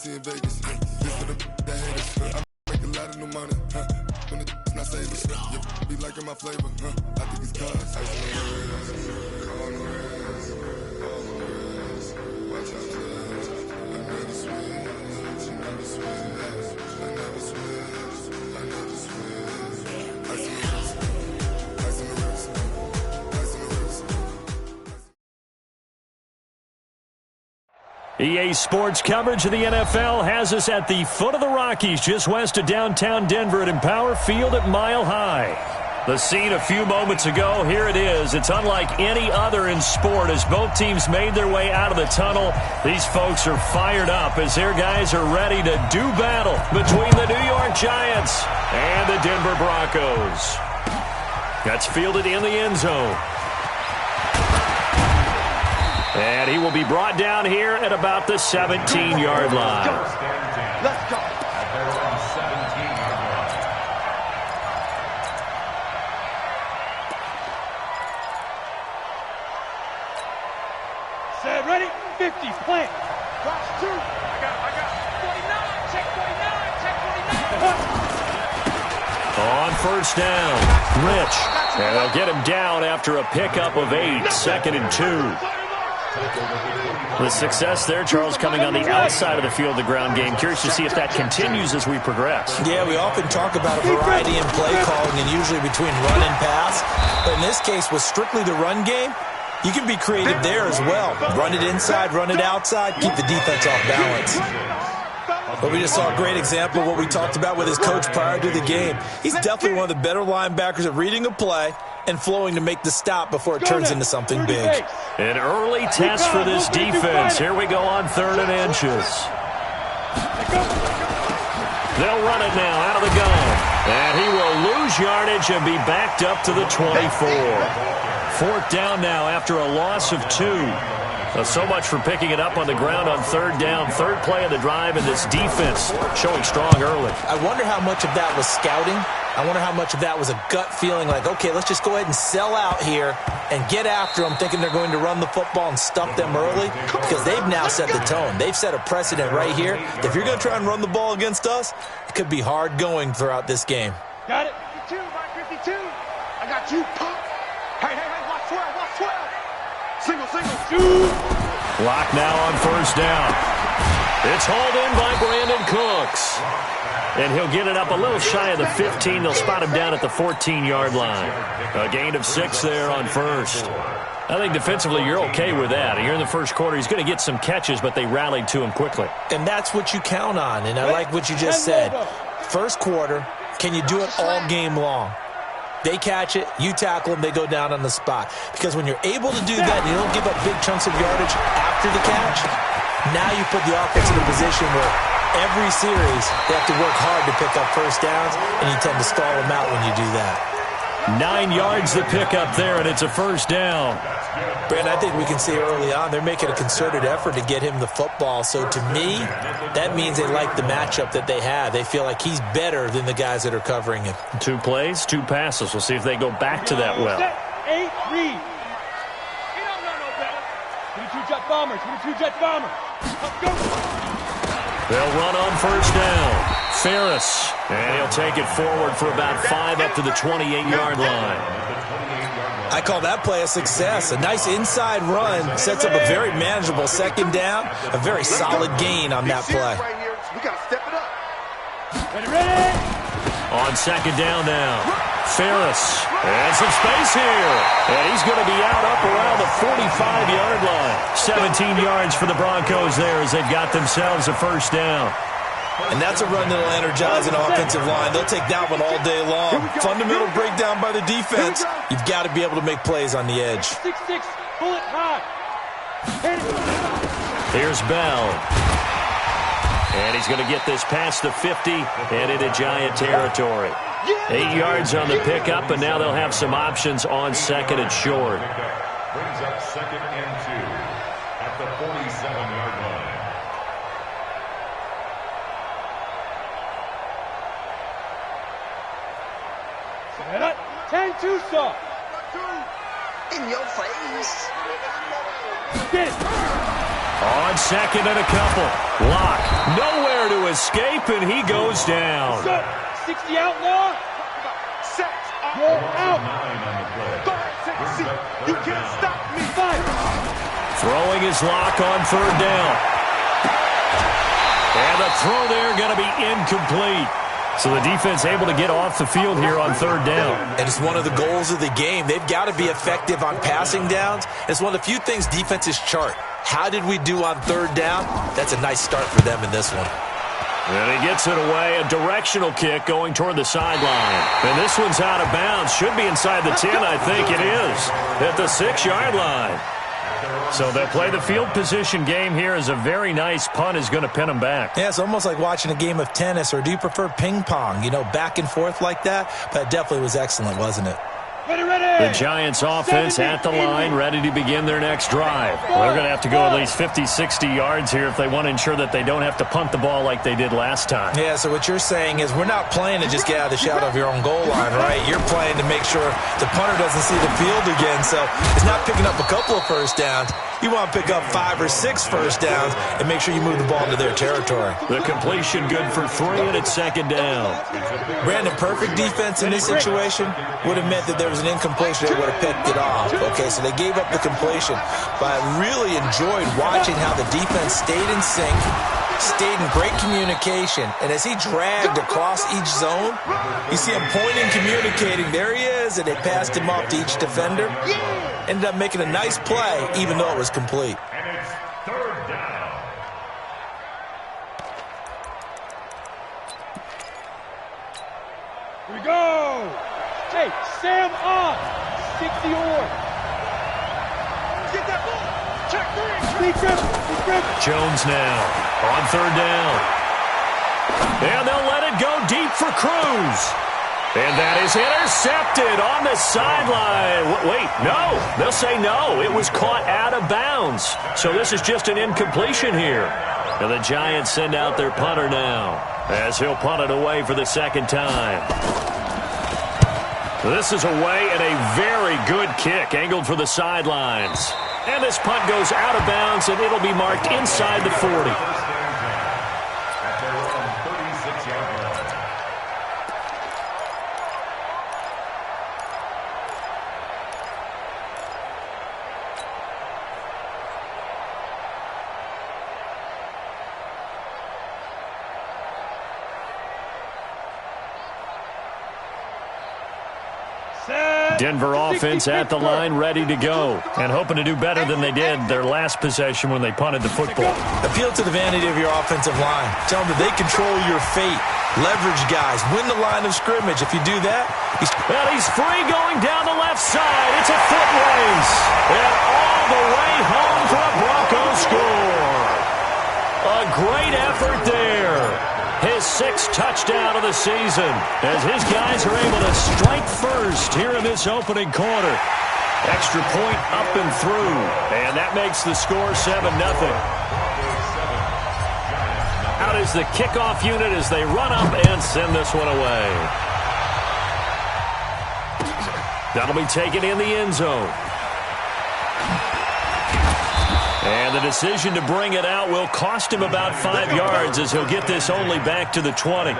City in Vegas. This for the that haters. I make a lot of new money. When it's not savers. You be liking my flavor. I think it's cause. Ice on the wrist. Watch out, cuz. I never switch. I never switch. I never switch. I never switch. Ice on the wrist. Ice on the wrist. Ice on the wrist. EA Sports coverage of the NFL has us at the foot of the Rockies, just west of downtown Denver at Empower Field at Mile High. The scene a few moments ago, here it is. It's unlike any other in sport as both teams made their way out of the tunnel. These folks are fired up as their guys are ready to do battle between the New York Giants and the Denver Broncos. That's fielded in the end zone. And he will be brought down here at about the 17-yard line. Let's go. At their own 17-yard line. Set, ready, 50, plant. Watch two. I got 49, check 49, check 49. On first down, Rich. And they'll get him down after a pickup of 8, 2nd and 2. The success there, Charles, coming on the outside of the field, the ground game. Curious to see if that continues as we progress. Yeah, we often talk about a variety in play calling and usually between run and pass. But in this case, with strictly the run game, you can be creative there as well. Run it inside, run it outside, keep the defense off balance. But we just saw a great example of what we talked about with his coach prior to the game. He's definitely one of the better linebackers at reading a play and flowing to make the stop before it turns into something big. An early test for this defense. Here we go on 3rd and inches. They'll run it now out of the gun. And he will lose yardage and be backed up to the 24. 4th down now after a loss of 2. So much for picking it up on the ground on 3rd down. 3rd play of the drive, and this defense showing strong early. I wonder how much of that was scouting. I wonder how much of that was a gut feeling like, okay, let's just go ahead and sell out here and get after them, thinking they're going to run the football and stuff them early, because they've now set the tone. They've set a precedent right here. If you're going to try and run the ball against us, it could be hard going throughout this game. Got it. 52, Mark 52. I got you, punk. Hey, watch 12, watch 12. Single. Block now on 1st down. It's hauled in by Brandon Cooks. And he'll get it up a little shy of the 15. They'll spot him down at the 14-yard line. A gain of 6 there on 1st. I think defensively you're okay with that. Here in the first quarter, he's going to get some catches, but they rallied to him quickly. And that's what you count on, and I like what you just said. First quarter, can you do it all game long? They catch it, you tackle them, they go down on the spot. Because when you're able to do that and you don't give up big chunks of yardage after the catch, now you put the offense in a position where every series they have to work hard to pick up first downs, and you tend to stall them out when you do that. 9 yards to pick up there, and it's a 1st down. Brandon, I think we can see early on they're making a concerted effort to get him the football. So to me, that means they like the matchup that they have. They feel like he's better than the guys that are covering him. 2 plays, 2 passes. We'll see if they go back to that well. 8, read. He don't know no better. 22 Jet Bombers, 22 Jet Bombers. Let's go. They'll run on 1st down. Ferris, and he'll take it forward for about 5 up to the 28-yard line. I call that play a success. A nice inside run sets up a very manageable 2nd down, a very solid gain on that play. We got to step it up. Ready. On 2nd down now, Ferris, and some space here. And he's going to be out up around the 45-yard line. 17 yards for the Broncos there as they've got themselves a 1st down. And that's a run that'll energize an offensive line. They'll take that one all day long. Fundamental breakdown by the defense. You've got to be able to make plays on the edge. 6-6, bullet high. Here's Bell. And he's going to get this past the 50 and into Giant territory. 8 yards on the pickup, and now they'll have some options on 2nd and short. Brings up 2nd and 2 at the 47-yard line. 10-2 soft. In your face. Get it. On second and a couple. Lock. Nowhere to escape, and he goes down. 60 out now. Sacks. You're out. Go ahead, take a seat. You can't stop me. Throwing his lock on third down. And the throw there going to be incomplete. So the defense able to get off the field here on third down. And it's one of the goals of the game. They've got to be effective on passing downs. It's one of the few things defenses chart. How did we do on third down? That's a nice start for them in this one. And he gets it away, a directional kick going toward the sideline. And this one's out of bounds. Should be inside the 10, I think it is, at the 6-yard line. So they'll play the field position game here as a very nice punt is going to pin them back. Yeah, it's almost like watching a game of tennis, or do you prefer ping pong? You know, back and forth like that? But it definitely was excellent, wasn't it? The Giants offense at the line, ready to begin their next drive. They're going to have to go at least 50, 60 yards here if they want to ensure that they don't have to punt the ball like they did last time. Yeah, so what you're saying is we're not playing to just get out of the shadow of your own goal line, right? You're playing to make sure the punter doesn't see the field again. So it's not picking up a couple of first downs. You want to pick up 5 or 6 first downs and make sure you move the ball into their territory. The completion good for 3, and it's second down. Brandon, perfect defense in this situation would have meant that there was an incompletion. They would have picked it off. Okay, so they gave up the completion. But I really enjoyed watching how the defense stayed in sync, stayed in great communication, and as he dragged across each zone, you see him pointing, communicating. There he is, and they passed him off to each defender. Ended up making a nice play, even though it was complete. And it's third down. Here we go. Hey, Sam on. 60 or. Get that ball. Check 3. Jones now on third down. And they'll let it go deep for Cruz. And that is intercepted on the sideline. Wait, no. They'll say no. It was caught out of bounds. So this is just an incompletion here. And the Giants send out their punter now as he'll punt it away for the second time. This is away and a very good kick angled for the sidelines. And this punt goes out of bounds, and it'll be marked inside the 40. At their own 36-yard line. Denver offense at the line, ready to go, and hoping to do better than they did their last possession when they punted the football. Appeal to the vanity of your offensive line. Tell them that they control your fate. Leverage guys. Win the line of scrimmage. If you do that, he's free going down the left side. It's a foot race. And all the way home for a Broncos score. A great effort there. His 6th touchdown of the season as his guys are able to strike first here in this opening quarter. Extra point up and through, and that makes the score 7-0. Out is the kickoff unit as they run up and send this one away. That'll be taken in the end zone. And the decision to bring it out will cost him about 5 yards as he'll get this only back to the 20.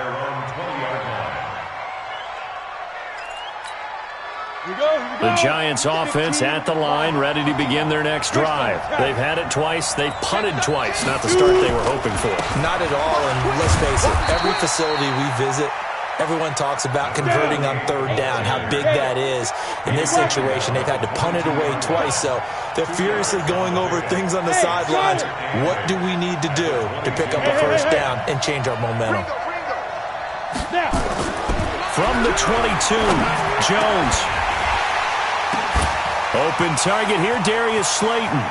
The Giants offense at the line, ready to begin their next drive. They've had it twice. They've punted twice. Not the start they were hoping for. Not at all, and let's face it, every facility we visit, everyone talks about converting on third down, how big that is. In this situation, they've had to punt it away twice, so they're furiously going over things on the sidelines. What do we need to do to pick up a first down and change our momentum? From the 22, Jones. Open target here, Darius Slayton.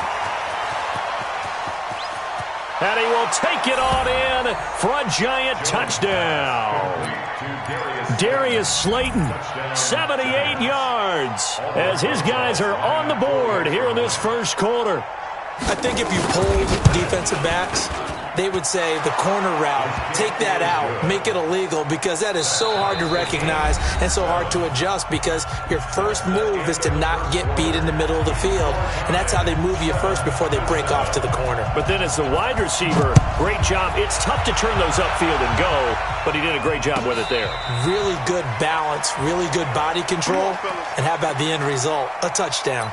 And he will take it on in for a Giant touchdown. Darius Slayton, 78 yards, as his guys are on the board here in this first quarter. I think if you polled defensive backs, they would say the corner route, take that out, make it illegal, because that is so hard to recognize and so hard to adjust, because your first move is to not get beat in the middle of the field, and that's how they move you first before they break off to the corner. But then as the wide receiver, great job. It's tough to turn those upfield and go, but he did a great job with it there. Really good balance, really good body control, and how about the end result? A touchdown.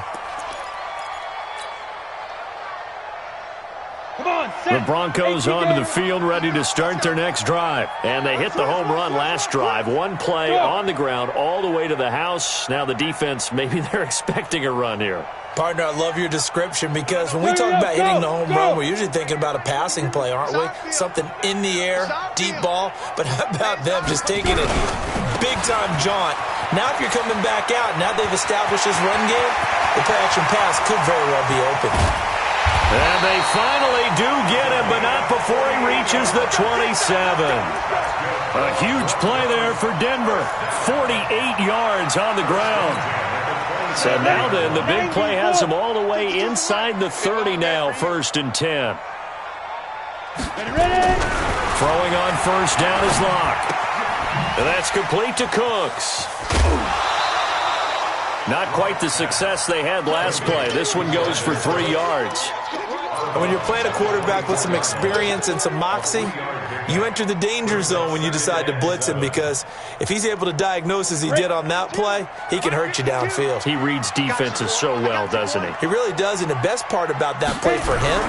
The Broncos onto the field, ready to start their next drive. And they hit the home run last drive. One play on the ground all the way to the house. Now the defense, maybe they're expecting a run here. Partner, I love your description, because when we talk about hitting the home run, we're usually thinking about a passing play, aren't we? Something in the air, deep ball. But how about them just taking it big-time jaunt? Now if you're coming back out, now they've established this run game, the play-action pass could very well be open. And they finally do get him, but not before he reaches the 27. A huge play there for Denver. 48 yards on the ground. So now then, the big play has him all the way inside the 30 now, 1st and 10. Throwing on first down is Locke. And that's complete to Cooks. Not quite the success they had last play. This one goes for 3 yards. And when you're playing a quarterback with some experience and some moxie, you enter the danger zone when you decide to blitz him, because if he's able to diagnose as he did on that play, he can hurt you downfield. He reads defenses so well, doesn't he? He really does, and the best part about that play for him,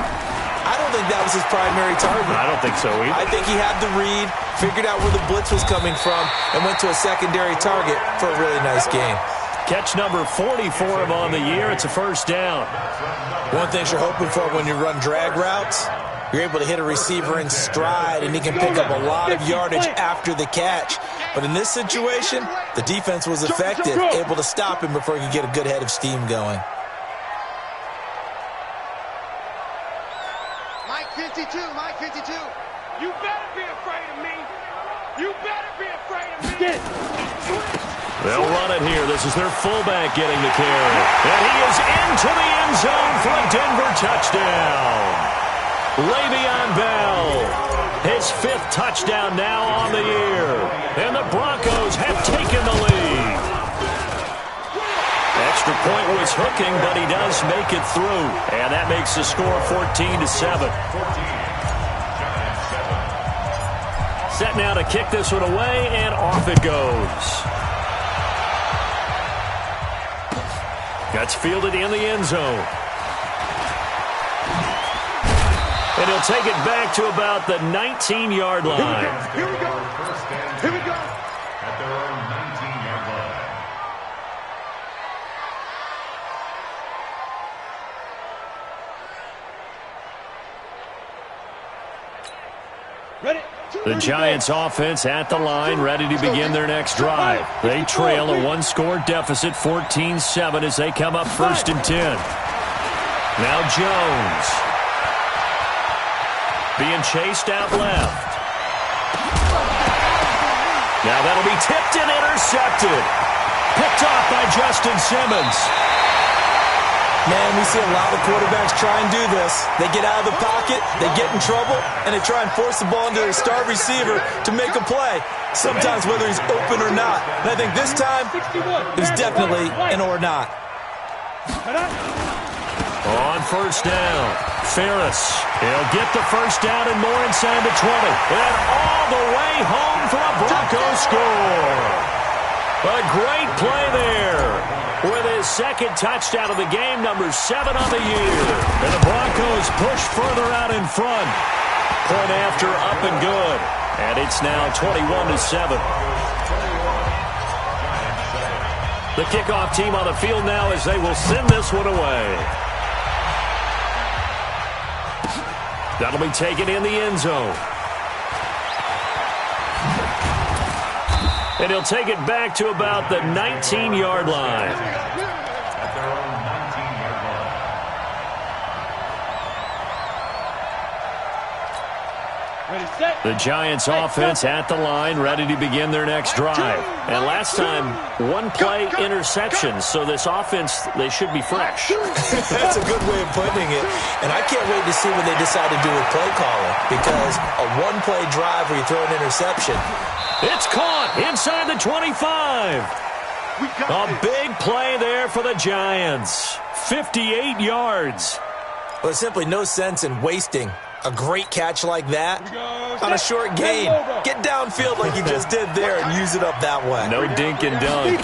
I don't think that was his primary target. I don't think so either. I think he had the read, figured out where the blitz was coming from, and went to a secondary target for a really nice game. Catch number 40 for him on the year. It's a first down. One thing you're hoping for when you run drag routes, you're able to hit a receiver in stride, and he can pick up a lot of yardage after the catch. But in this situation, the defense was effective, able to stop him before he could get a good head of steam going. Mike 52, Mike 52. You better be afraid of me. You better be afraid of me. They'll run it here. This is their fullback getting the carry. And he is into the end zone for a Denver touchdown. Le'Veon Bell, his 5th touchdown now on the year. And the Broncos have taken the lead. Extra point was hooking, but he does make it through. And that makes the score 14-7. Set now to kick this one away, and off it goes. That's fielded in the end zone. And he'll take it back to about the 19-yard line. Here we go. Here we go. At their own 19-yard line. Ready? The Giants offense at the line, ready to begin their next drive. They trail a 1-score deficit, 14-7, as they come up 1st and 10. Now Jones. Being chased out left. Now that'll be tipped and intercepted. Picked off by Justin Simmons. Man, we see a lot of quarterbacks try and do this. They get out of the pocket, they get in trouble, and they try and force the ball into their star receiver to make a play, sometimes whether he's open or not. And I think this time, it was definitely an or not. On first down, Ferris. He'll get the first down and more inside the 20. And all the way home for a Broncos score. A great play there. With his 2nd touchdown of the game, number 7 on the year. And the Broncos push further out in front. Point after, up and good. And it's now 21-7. The kickoff team on the field now as they will send this one away. That'll be taken in the end zone. And he'll take it back to about the 19-yard line. At their own 19-yard line. The Giants offense at the line, ready to begin their next drive. And last time, one-play interception, so this offense, they should be fresh. That's a good way of putting it. And I can't wait to see what they decide to do with play calling, because a one-play drive where you throw an interception. It's caught inside the 25. A big play there for the Giants. 58 yards. Well, there's simply no sense in wasting a great catch like that on a short gain. Get downfield like you just did there and use it up that way. No dink and dunk.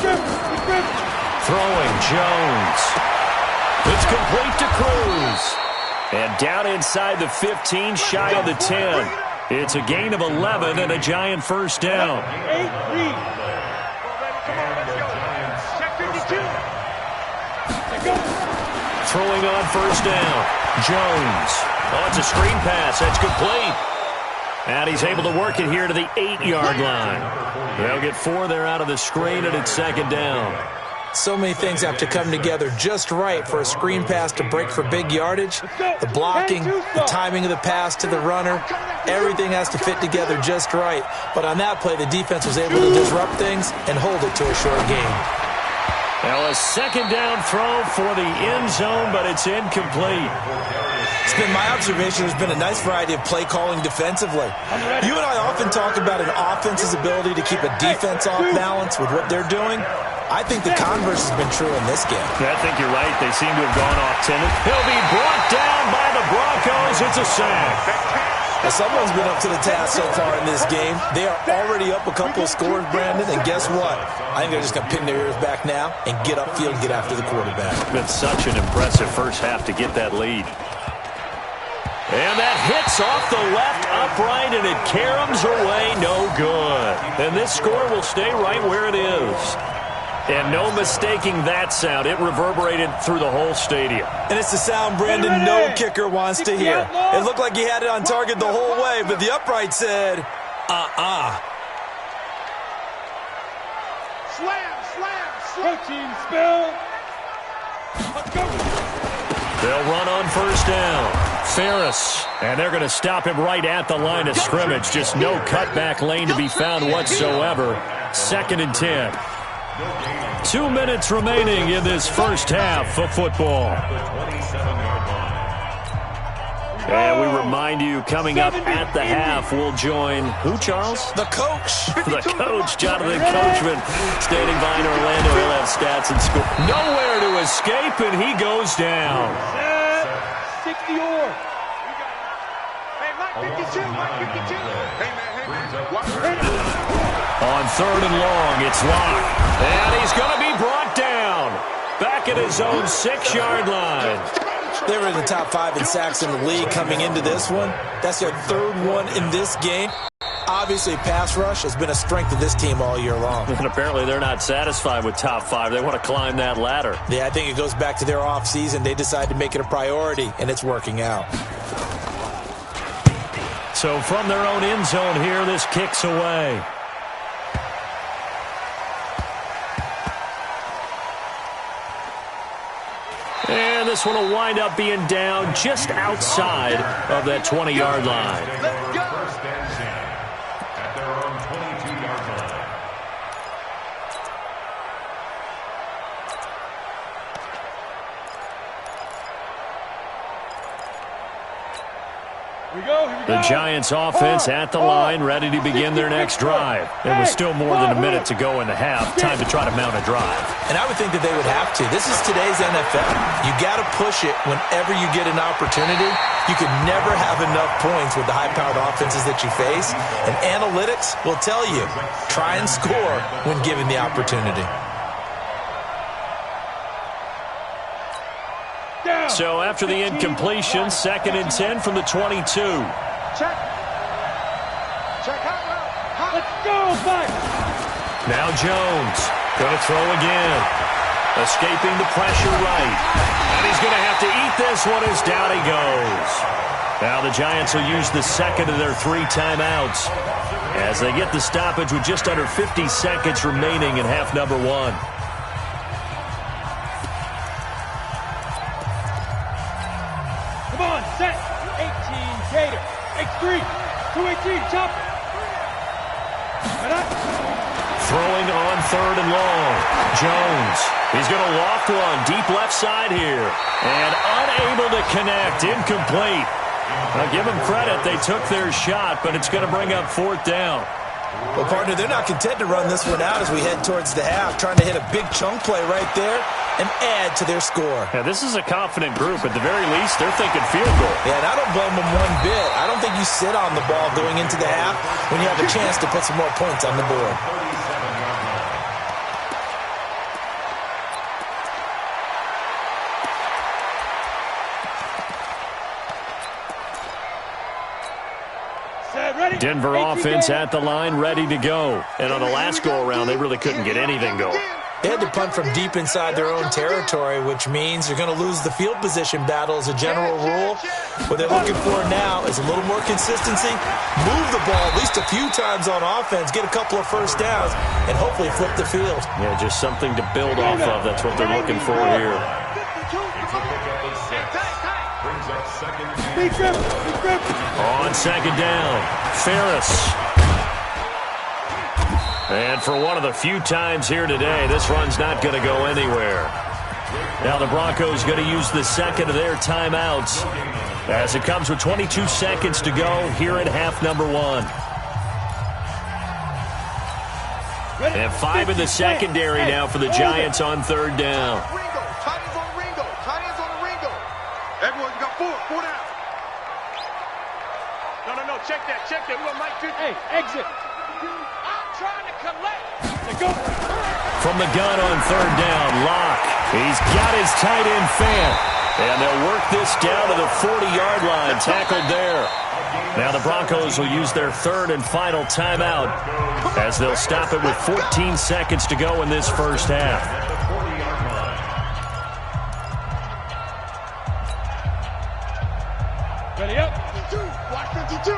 Throwing Jones. It's complete to Cruz. And down inside the 15, shy of the 10. It's a gain of 11 and a Giant first down. Throwing on first down. Jones. Oh, it's a screen pass. That's complete. And he's able to work it here to the 8-yard line. They'll get 4 there out of the screen, and it's second down. So many things have to come together just right for a screen pass to break for big yardage. The blocking, the timing of the pass to the runner, everything has to fit together just right. But on that play, the defense was able to disrupt things and hold it to a short gain. Well, a second down throw for the end zone, but it's incomplete. It's been my observation there's been a nice variety of play calling defensively. You and I often talk about an offense's ability to keep a defense off balance with what they're doing. I think the converse has been true in this game. I think you're right. They seem to have gone off timid. He'll be brought down by the Broncos. It's a sack. Now, someone's been up to the task so far in this game. They are already up a couple of scores, Brandon, and guess what? I think they're just going to pin their ears back now and get upfield and get after the quarterback. It's been such an impressive first half to get that lead. And that hits off the left upright, and it caroms away, no good. And this score will stay right where it is. And no mistaking that sound. It reverberated through the whole stadium. And it's the sound, Brandon, no kicker wants to hear. It looked like he had it on target the whole way, but the upright said, Protein spill. Let's go. They'll run on first down. Ferris. And they're going to stop him right at the line of scrimmage. Just no cutback lane to be found whatsoever. Second and 10. 2 minutes remaining in this first half of football. And we remind you, coming up at the half, we'll join who, Charles? The coach. The coach, Jonathan Coachman, standing by in Orlando. He'll have stats and score. Nowhere to escape, and he goes down. 60 or. Hey, Mike 52, Mike 52. Hey, man. On third and long, it's Locke. And he's going to be brought down. Back at his own 6-yard line. They were in the top 5 in sacks in the league coming into this one. That's their third one in this game. Obviously, pass rush has been a strength of this team all year long. And apparently they're not satisfied with top 5. They want to climb that ladder. Yeah, I think it goes back to their offseason. They decided to make it a priority, and it's working out. So from their own end zone here, this kicks away. And this one will wind up being down just outside of that 20-yard line. Let's go. First and 10 at their own 22-yard line. Here we go. The Giants offense at the line, ready to begin their next drive. And with still more than a minute to go in the half, time to try to mount a drive. And I would think that they would have to. This is today's NFL. You got to push it whenever you get an opportunity. You could never have enough points with the high-powered offenses that you face. And analytics will tell you, try and score when given the opportunity. So after the incompletion, second and 10 from the 22. Check. Check out. Let's go, back. Now Jones going to throw again. Escaping the pressure right. And he's going to have to eat this one as down he goes. Now the Giants will use the second of their 3 timeouts as they get the stoppage with just under 50 seconds remaining in half number 1. Come on, set. 18, Gator. X3. 218, chop. Throwing on 3rd and long. Jones. He's going to loft one deep left side here. And unable to connect. Incomplete. Now give them credit. They took their shot, but it's going to bring up 4th down. Well, partner, they're not content to run this one out as we head towards the half, trying to hit a big chunk play right there and add to their score. Yeah, this is a confident group. At the very least, they're thinking field goal. Yeah, and I don't blame them one bit. I don't think you sit on the ball going into the half when you have a chance to put some more points on the board. Denver offense at the line, ready to go. And on the last go-around, they really couldn't get anything going. They had to punt from deep inside their own territory, which means you're going to lose the field position battle as a general rule. What they're looking for now is a little more consistency, move the ball at least a few times on offense, get a couple of first downs, and hopefully flip the field. Yeah, just something to build off of. That's what they're looking for here. On 2nd down, Ferris. And for one of the few times here today, this run's not going to go anywhere. Now the Broncos going to use the second of their timeouts as it comes with 22 seconds to go here at half number 1. And 5 in the secondary now for the Giants on 3rd down. Everyone, you got 4 down. No, check that. We're going to mic 2. Hey, exit. I'm trying to collect. Go. From the gun on 3rd down, Locke. He's got his tight end fan. And they'll work this down to the 40-yard line, tackled there. Now the Broncos will use their 3rd and final timeout as they'll stop it with 14 seconds to go in this first half. Ready up. 52. Watch 52.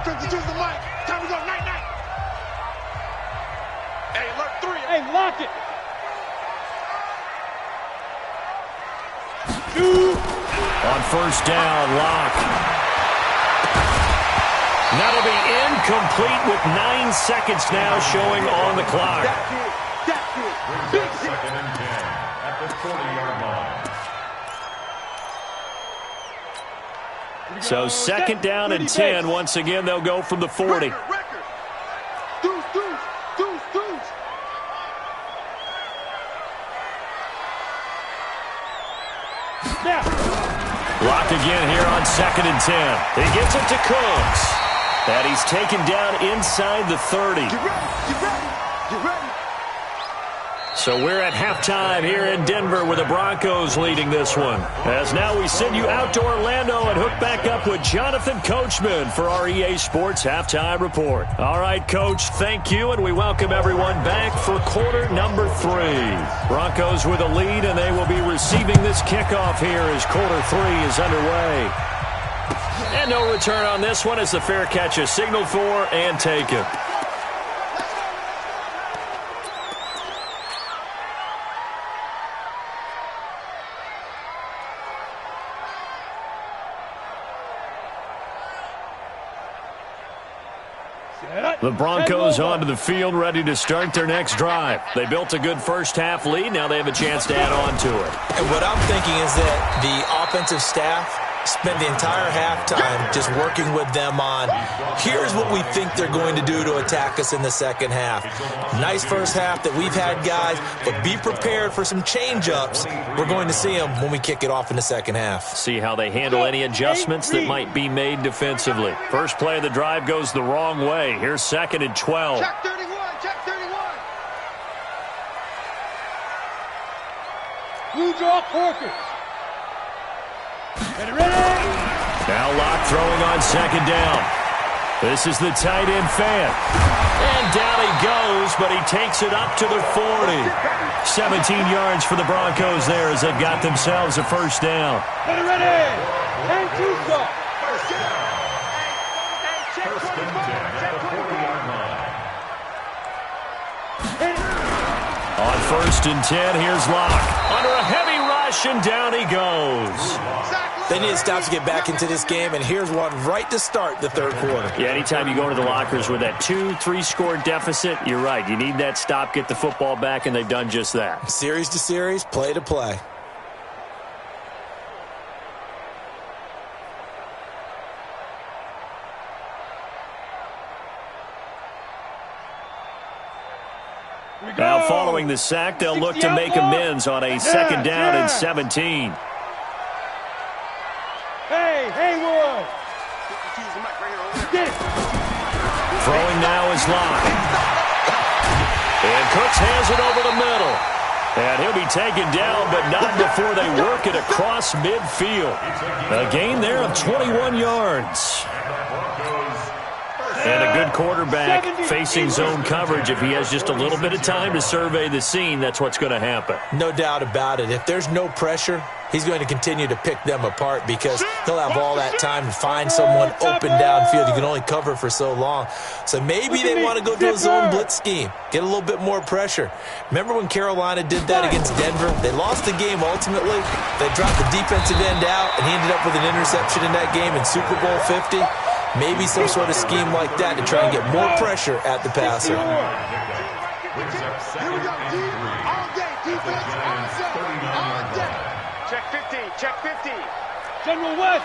52 is the mic. Time to go. Night. Hey, alert 3. Hey, lock it. 2. On 1st down, Locke. That'll be incomplete with 9 seconds now showing on the clock. That's it. Big hit. 2nd and 10 at the 40-yard line. So 2nd down and 10. Once again, they'll go from the 40. Record. Deuce. Now. Locke again here on 2nd and 10. He gets it to Cooks. And he's taken down inside the 30. You ready? So we're at halftime here in Denver with the Broncos leading this one. As now we send you out to Orlando and hook back up with Jonathan Coachman for our EA Sports Halftime Report. All right, Coach, thank you, and we welcome everyone back for quarter number 3. Broncos with a lead, and they will be receiving this kickoff here as quarter 3 is underway. And no return on this one as the fair catch is signaled for and taken. The Broncos onto the field, ready to start their next drive. They built a good first-half lead. Now they have a chance to add on to it. And what I'm thinking is that the offensive staff spend the entire halftime just working with them on, here's what we think they're going to do to attack us in the second half. Nice first half that we've had, guys, but be prepared for some change-ups. We're going to see them when we kick it off in the second half. See how they handle any adjustments that might be made defensively. First play of the drive goes the wrong way. Here's 2nd and 12. Check 31. Blue draw Corker. Ready. Now Locke throwing on 2nd down. This is the tight end fan. And down he goes, but he takes it up to the 40. 17 yards for the Broncos there as they've got themselves a first down. Ready. And 2 stop. First and 10 at the 40-yard line. On 1st and 10, here's Locke. Under a heavy rush, and down he goes. Zach They need to stop to get back into this game, and here's one right to start the third quarter. Yeah, anytime you go to the lockers with that 2-3 score deficit, you're right. You need that stop, get the football back, and they've done just that. Series to series, play to play. Now following the sack, they'll look to make amends on a second down and 17. Hey, Haywood! Throwing now is Locke. And Cooks hands it over the middle. And he'll be taken down, but not before they work it across midfield. A gain there of 21 yards. And a good quarterback facing zone coverage. If he has just a little bit of time to survey the scene, that's what's going to happen. No doubt about it. If there's no pressure, he's going to continue to pick them apart because he'll have all that time to find someone open downfield. You can only cover for so long. So maybe they want to go to a zone blitz scheme, get a little bit more pressure. Remember when Carolina did that against Denver? They lost the game ultimately. They dropped the defensive end out, and he ended up with an interception in that game in Super Bowl 50. Maybe some sort of scheme like that to try and get more pressure at the passer. Here we go, D. All day, defense, all set, all day. Check 50, check 50. General West!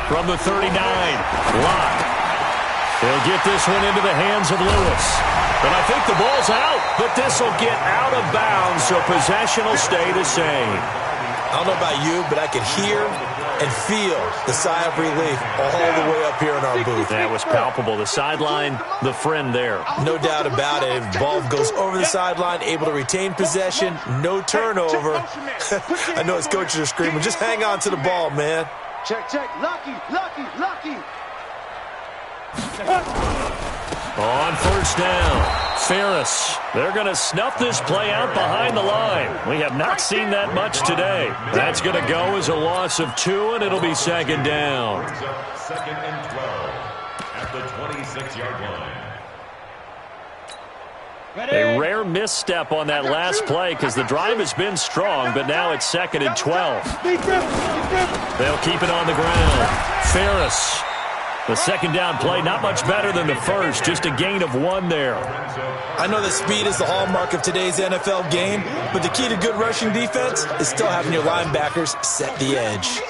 From the 39, Locke. They'll get this one into the hands of Lewis. And I think the ball's out, but this will get out of bounds, so possession will stay the same. I don't know about you, but I could hear and feel the sigh of relief all the way up here in our booth. That was palpable. The sideline, the friend there. No doubt about it. If the ball goes over the sideline, able to retain possession, no turnover. I know his coaches are screaming, just hang on to the ball, man. Check, check. Lucky, lucky, lucky. On first down, Ferris. They're going to snuff this play out behind the line. We have not seen that much today. That's going to go as a loss of 2, and it'll be second down. Second and 12 at the 26-yard line. A rare misstep on that last play because the drive has been strong, but now it's second and 12. They'll keep it on the ground. Ferris. The second down play, not much better than the first, just a gain of 1 there. I know that speed is the hallmark of today's NFL game, but the key to good rushing defense is still having your linebackers set the edge.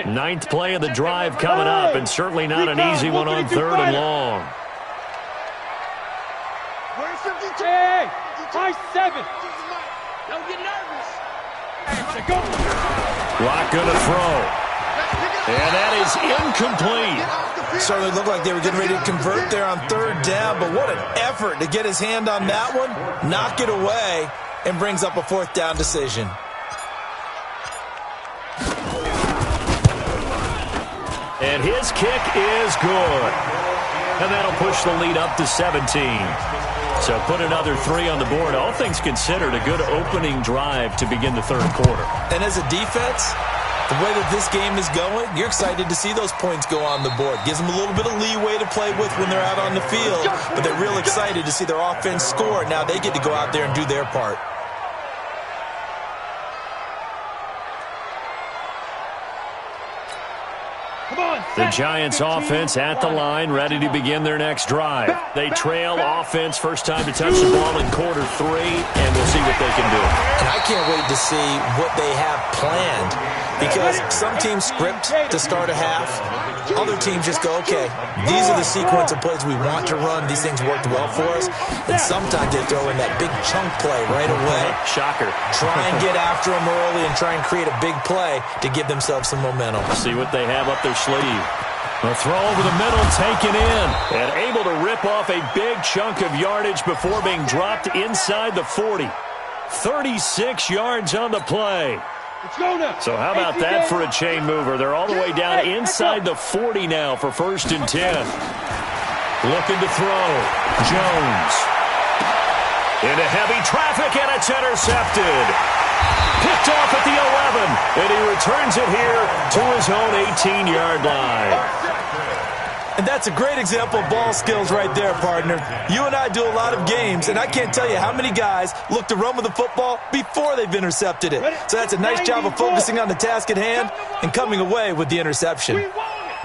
Ninth play of the drive coming up, and certainly not an easy one on 3rd and long. Hey, high 7. Don't get nervous. Locke going to throw. And that is incomplete. Certainly looked like they were getting ready to convert there on 3rd down, but what an effort to get his hand on that one, knock it away, and brings up a 4th down decision. And his kick is good. And that'll push the lead up to 17. So put another 3 on the board. All things considered, a good opening drive to begin the third quarter. And as a defense, the way that this game is going, you're excited to see those points go on the board. Gives them a little bit of leeway to play with when they're out on the field, but they're real excited to see their offense score. Now they get to go out there and do their part. The Giants offense at the line, ready to begin their next drive. They trail offense, first time to touch the ball in quarter 3, and we'll see what they can do. And I can't wait to see what they have planned, because some teams script to start a half. Other teams just go, okay, these are the sequence of plays we want to run. These things worked well for us. And sometimes they throw in that big chunk play right away. Shocker. Try and get after them early and try and create a big play to give themselves some momentum. See what they have up their sleeve. A throw over the middle, taken in, and able to rip off a big chunk of yardage before being dropped inside the 40. 36 yards on the play. So how about that for a chain mover? They're all the way down inside the 40 now for 1st and 10. Looking to throw. Jones. Into heavy traffic, and it's intercepted. Picked off at the 11, and he returns it here to his own 18-yard line. And that's a great example of ball skills right there, partner. You and I do a lot of games, and I can't tell you how many guys look to run with the football before they've intercepted it. So that's a nice job of focusing on the task at hand and coming away with the interception.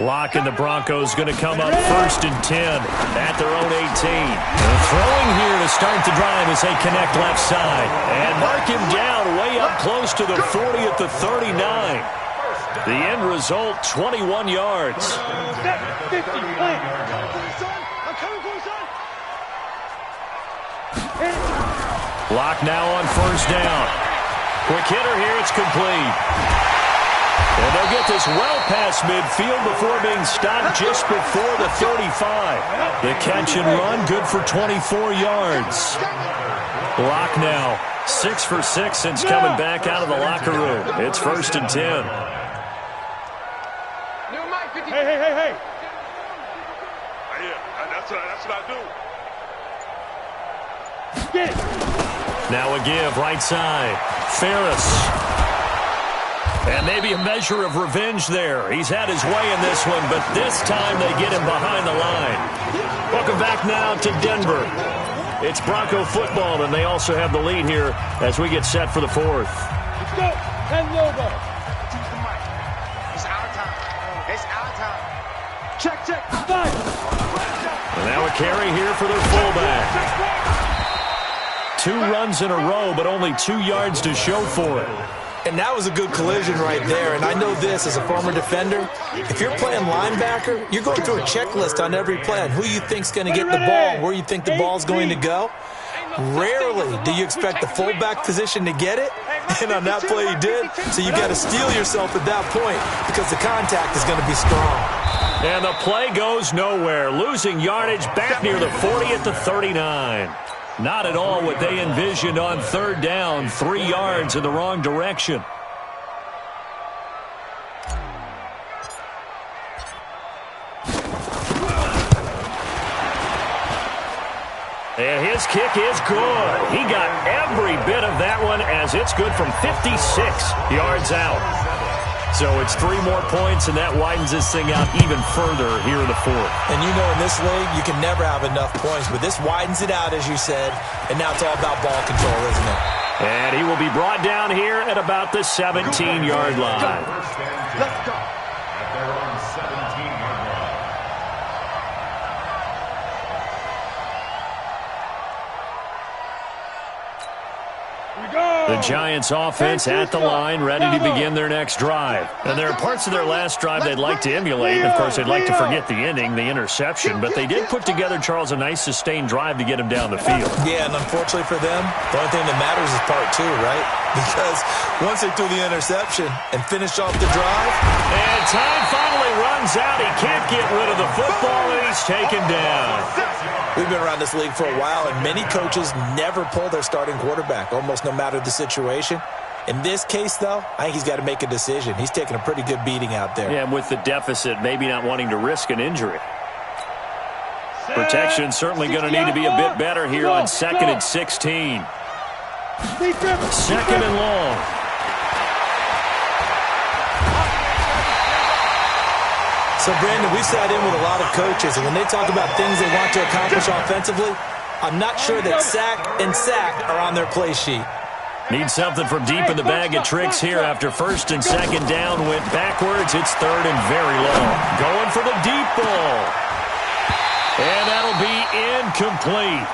Locke and the Broncos going to come up 1st and 10 at their own 18. They're throwing here to start the drive as they connect left side. And mark him down way up close to the 40 at the 39. The end result, 21 yards. Locke now on 1st down. Quick hitter here, it's complete. And they'll get this well past midfield before being stopped just before the 35. The catch and run, good for 24 yards. Locke now 6 for 6 since coming back out of the locker room. It's 1st and 10. Hey. Yeah, that's what I do. Get it. Now a give, right side. Ferris. And maybe a measure of revenge there. He's had his way in this one, but this time they get him behind the line. Welcome back now to Denver. It's Bronco football, and they also have the lead here as we get set for the 4th. Let's go. 10 logo. It's our time. It's our time. Check. 5. And now a carry here for their fullback. 2 runs in a row, but only 2 yards to show for it. And that was a good collision right there. And I know this as a former defender. If you're playing linebacker, you're going through a checklist on every play on who you think's going to get the ball, where you think the ball's going to go. Rarely do you expect the fullback position to get it. And on that play he did. So you got to steel yourself at that point because the contact is going to be strong. And the play goes nowhere. Losing yardage back near the 40 at the 39. Not at all what they envisioned on 3rd down. 3 yards in the wrong direction. And his kick is good. He got every bit of that one as it's good from 56 yards out. So it's 3 more points, and that widens this thing out even further here in the 4th. And you know in this league, you can never have enough points, but this widens it out, as you said, and now it's all about ball control, isn't it? And he will be brought down here at about the 17-yard line. Let's go. At their own 17-yard line. The Giants offense at the line, ready to begin their next drive. And there are parts of their last drive they'd like to emulate. And of course, they'd like to forget the ending, the interception. But they did put together, Charles, a nice sustained drive to get him down the field. Yeah, and unfortunately for them, the only thing that matters is part 2, right? Because once they threw the interception and finished off the drive. And time finally runs out. He can't get rid of the football, and he's taken down. We've been around this league for a while, and many coaches never pull their starting quarterback, almost no matter the situation. In this case, though, I think he's got to make a decision. He's taking a pretty good beating out there. Yeah, and with the deficit, maybe not wanting to risk an injury. Protection certainly going to need to be a bit better here on 2nd and 16. 2nd and long. So, Brandon, we sat in with a lot of coaches, and when they talk about things they want to accomplish offensively, I'm not sure that sack and sack are on their play sheet. Need something from deep in the bag of tricks here after 1st and 2nd down. Went backwards. It's 3rd and very long. Going for the deep ball. And that'll be incomplete.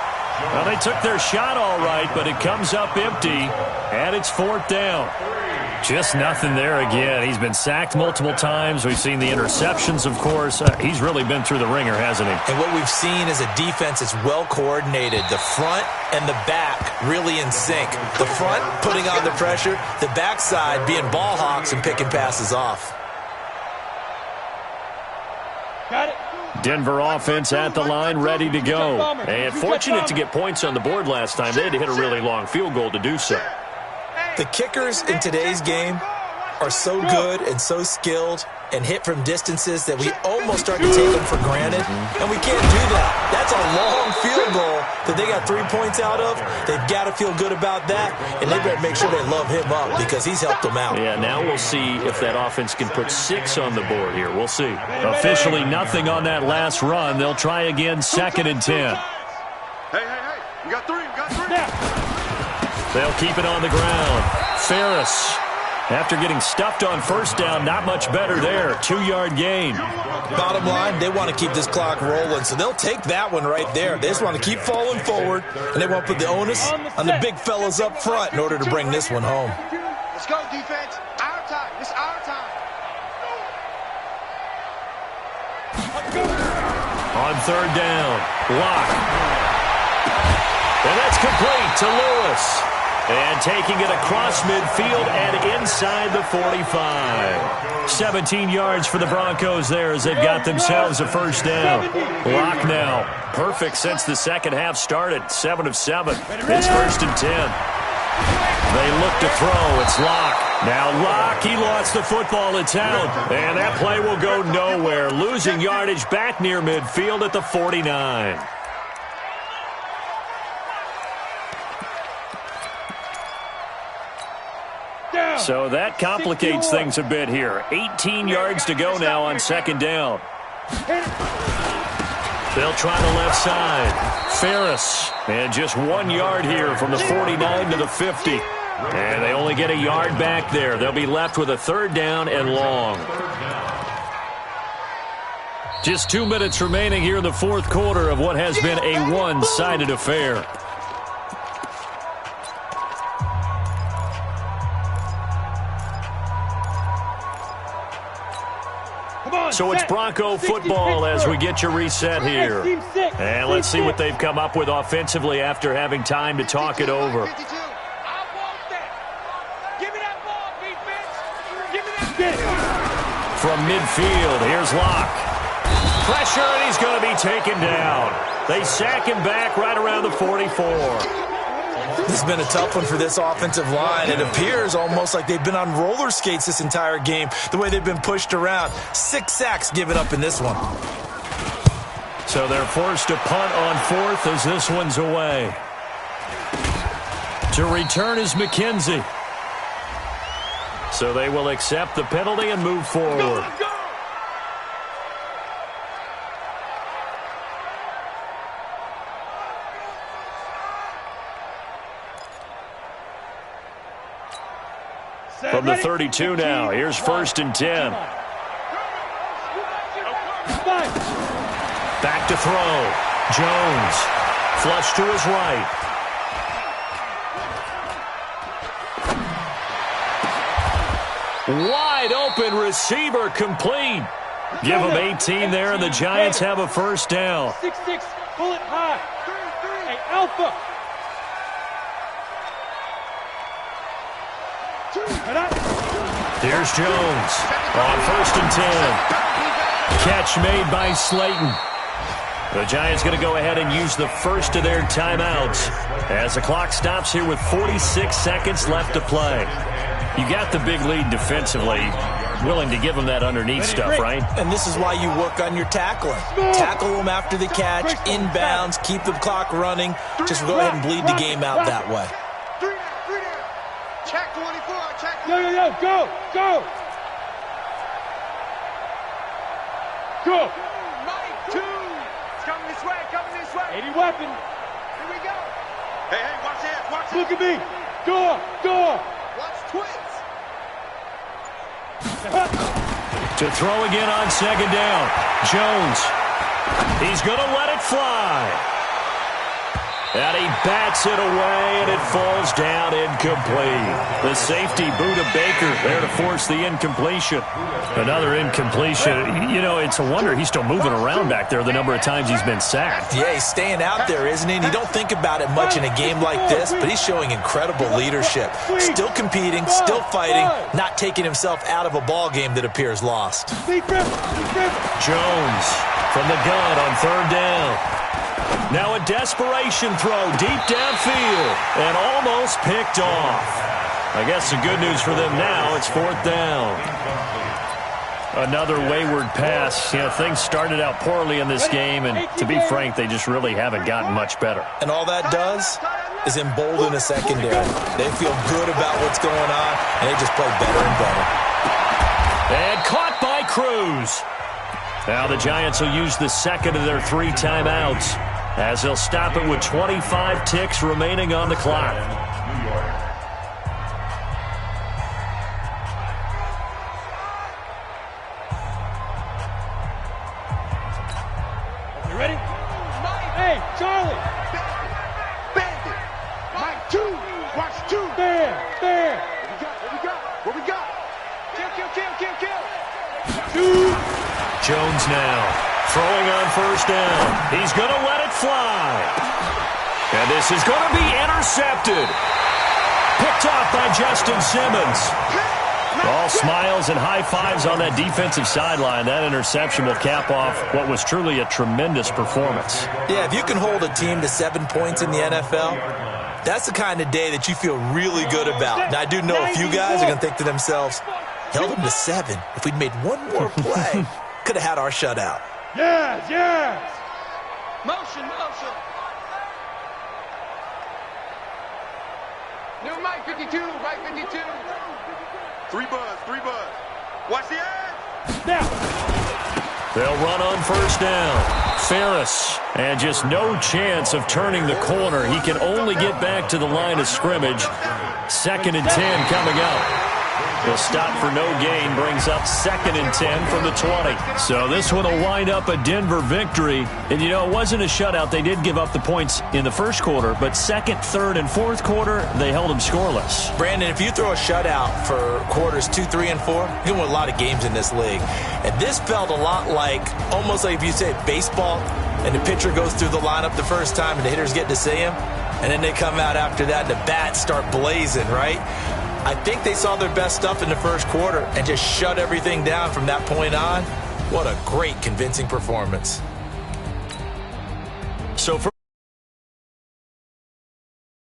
Well, they took their shot all right, but it comes up empty, and it's 4th down. Just nothing there again. He's been sacked multiple times. We've seen the interceptions, of course. He's really been through the ringer, hasn't he? And what we've seen is a defense that's well coordinated. The front and the back really in sync. The front putting on the pressure. The backside being ball hawks and picking passes off. Got it. Denver offense at the line, ready to go. And fortunate to get points on the board last time. They had to hit a really long field goal to do so. The kickers in today's game are so good and so skilled and hit from distances that we almost start to take them for granted, and we can't do that. That's a long field goal that they got 3 points out of. They've got to feel good about that, and they better make sure they love him up because he's helped them out. Yeah, now we'll see if that offense can put 6 on the board here. We'll see. Officially nothing on that last run. They'll try again, 2nd and 10. Hey, you got 3, They'll keep it on the ground. Ferris, after getting stuffed on first down, not much better there. 2-yard gain. Bottom line, they want to keep this clock rolling, so they'll take that one right there. They just want to keep falling forward, and they want to put the onus on the big fellas up front in order to bring this one home. Let's go, defense. Our time. It's our time. On 3rd down, Locke. And that's complete to Lewis. And taking it across midfield and inside the 45. 17 yards for the Broncos there as they've got themselves a first down. Locke now, perfect since the second half started. 7 of 7. It's 1st and 10. They look to throw. It's Locke. Now Locke, he lost the football. It's out. And that play will go nowhere. Losing yardage back near midfield at the 49. So that complicates things a bit here. 18 yards to go now on 2nd down. They'll try the left side. Ferris. And just 1 yard here from the 49 to the 50. And they only get a yard back there. They'll be left with a 3rd down and long. Just 2 minutes remaining here in the 4th quarter of what has been a one-sided affair. So it's Bronco football as we get you reset here. And let's see what they've come up with offensively after having time to talk it over. From midfield, here's Locke. Pressure, and he's going to be taken down. They sack him back right around the 44. This has been a tough one for this offensive line. It appears almost like they've been on roller skates this entire game, the way they've been pushed around. 6 sacks given up in this one. So they're forced to punt on 4th as this one's away. To return is McKenzie. So they will accept the penalty and move forward. From the 32 now, here's 1st and 10. Back to throw. Jones. Flush to his right. Wide open receiver complete. Give him 18 there, and the Giants have a 1st down. 6-6, pull it high. Hey, Alpha. Here's Jones on 1st and 10. Catch made by Slayton. The Giants going to go ahead and use the first of their timeouts as the clock stops here with 46 seconds left to play. You got the big lead defensively. Willing to give them that underneath stuff, right? And this is why you work on your tackling. Tackle them after the catch, inbounds, keep the clock running. Just go ahead and bleed the game out that way. Check 24, check 24. Yo, go. Mike, 2. It's coming this way, 80 weapon. Here we go. Hey, watch this, watch this. Look at me. Door. Watch twins. To throw again on 2nd down. Jones. He's going to let it fly. And he bats it away, and it falls down incomplete. The safety, Buda Baker, there to force the incompletion. Another incompletion. You know, it's a wonder he's still moving around back there the number of times he's been sacked. Yeah, he's staying out there, isn't he? And you don't think about it much in a game like this, but he's showing incredible leadership. Still competing, still fighting, not taking himself out of a ball game that appears lost. Jones from the gun on 3rd down. Now a desperation throw deep downfield and almost picked off. I guess the good news for them now, it's 4th down. Another wayward pass. You know, things started out poorly in this game, and to be frank, they just really haven't gotten much better. And all that does is embolden the secondary. They feel good about what's going on, and they just play better and better. And caught by Cruz. Now the Giants will use the second of their 3 timeouts as they'll stop it with 25 ticks remaining on the clock. You ready? Hey, Charlie! Bandit! Mike 2! Watch 2! There! What we got? Kill! Jones now throwing on 1st down. He's going to let it fly. And this is going to be intercepted. Picked off by Justin Simmons. All smiles and high fives on that defensive sideline. That interception will cap off what was truly a tremendous performance. Yeah, if you can hold a team to 7 points in the NFL, that's the kind of day that you feel really good about. Now, I do know a few guys are going to think to themselves, held them to 7. If we'd made one more play, could have had our shutout. Yes! Motion! New Mike 52! 3 buzz! Watch the edge! Now! They'll run on 1st down. Ferris, and just no chance of turning the corner. He can only get back to the line of scrimmage. 2nd and 10 coming up. The stop for no gain brings up 2nd and 10 from the 20. So this one will wind up a Denver victory. And, you know, it wasn't a shutout. They did give up the points in the 1st quarter, but 2nd, 3rd, and 4th quarter, they held them scoreless. Brandon, if you throw a shutout for quarters 2, 3, and 4, you're going to win a lot of games in this league. And this felt a lot like, almost like if you say baseball, and the pitcher goes through the lineup the first time and the hitters get to see him, and then they come out after that and the bats start blazing, right? I think they saw their best stuff in the 1st quarter and just shut everything down from that point on. What a great, convincing performance. So for